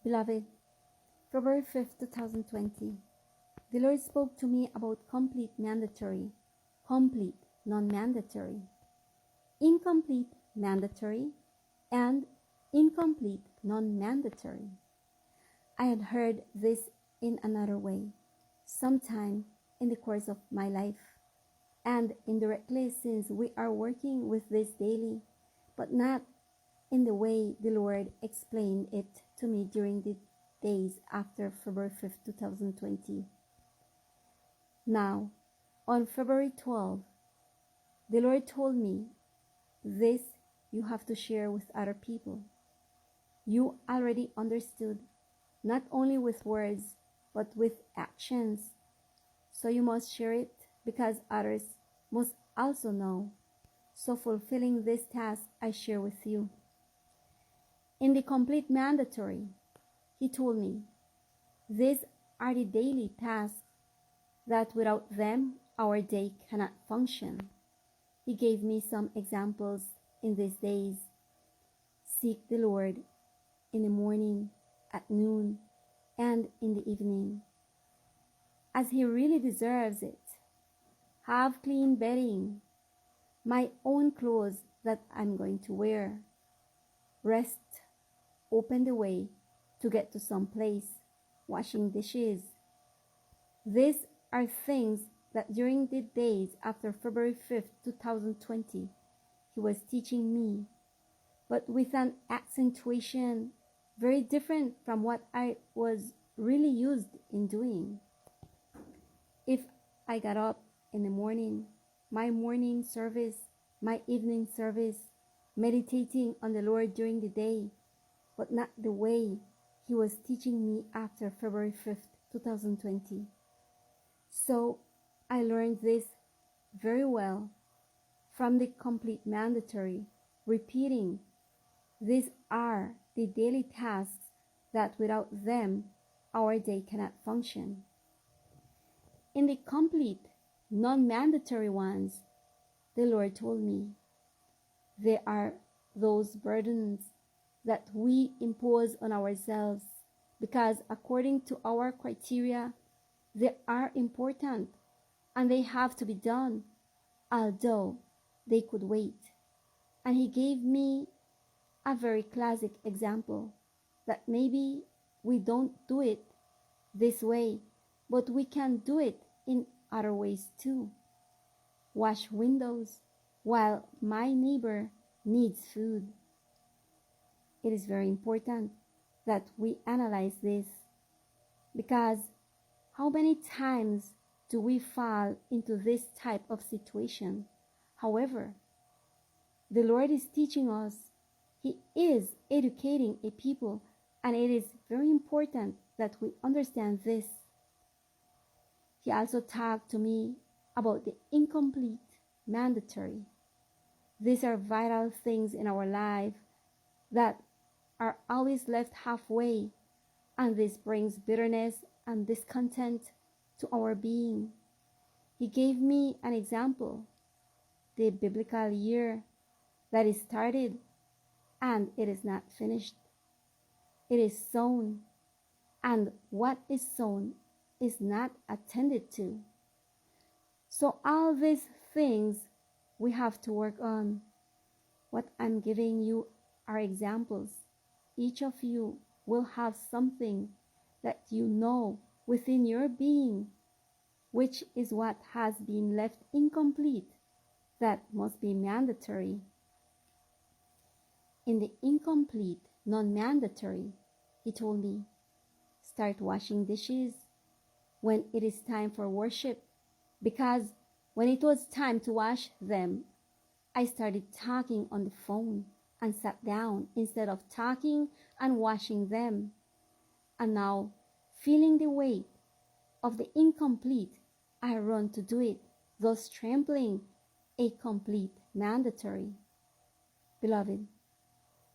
Beloved, February 5th, 2020, the Lord spoke to me about complete mandatory, complete non-mandatory, incomplete mandatory, and incomplete non-mandatory. I had heard this in another way, sometime in the course of my life, and indirectly since we are working with this daily, but not in the way the Lord explained it to me during the days after February 5th, 2020. Now, on February 12th, the Lord told me, this you have to share with other people. You already understood, not only with words, but with actions. So you must share it because others must also know. So fulfilling this task I share with you. In the complete mandatory, he told me, these are the daily tasks that without them our day cannot function. He gave me some examples in these days. Seek the Lord in the morning, at noon, and in the evening, as he really deserves it. Have clean bedding, my own clothes that I'm going to wear. Rest, open the way to get to some place, washing dishes. These are things that during the days after February 5th, 2020, he was teaching me, but with an accentuation very different from what I was really used in doing. If I got up in the morning, my morning service, my evening service, meditating on the Lord during the day, but not the way he was teaching me after February 5th, 2020. So I learned this very well from the complete mandatory, repeating, these are the daily tasks that without them our day cannot function. In the complete, non-mandatory ones, the Lord told me, they are those burdens that we impose on ourselves because according to our criteria, they are important and they have to be done, although they could wait. And he gave me a very classic example that maybe we don't do it this way, but we can do it in other ways too. Wash windows while my neighbor needs food. It is very important that we analyze this, because how many times do we fall into this type of situation? However, the Lord is teaching us. He is educating a people, and it is very important that we understand this. He also talked to me about the incomplete mandatory. These are vital things in our life that are always left halfway, and this brings bitterness and discontent to our being. He gave me an example, the biblical year that is started and it is not finished. It is sown, and what is sown is not attended to. So all these things we have to work on. What I'm giving you are examples. Each of you will have something that you know within your being, which is what has been left incomplete, that must be mandatory. In the incomplete, non-mandatory, he told me, start washing dishes when it is time for worship, because when it was time to wash them, I started talking on the phone and sat down instead of talking and washing them. And now, feeling the weight of the incomplete, I run to do it, thus trampling a complete mandatory. Beloved,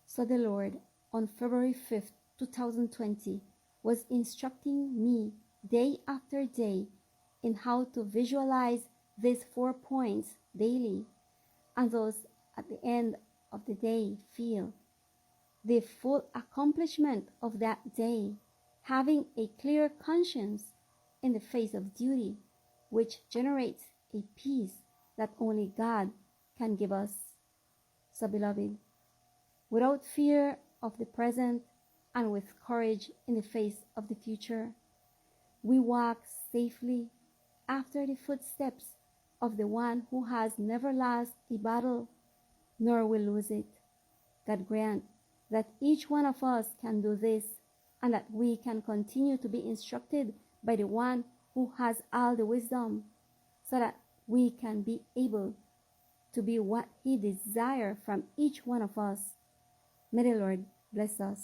so the Lord on February 5th, 2020 was instructing me day after day in how to visualize these 4 points daily, and thus at the end of the day feel the full accomplishment of that day, having a clear conscience in the face of duty, which generates a peace that only God can give us. So, beloved, without fear of the present and with courage in the face of the future, we walk safely after the footsteps of the one who has never lost a battle, nor will lose it. God grant that each one of us can do this, and that we can continue to be instructed by the one who has all the wisdom, so that we can be able to be what he desires from each one of us. May the Lord bless us.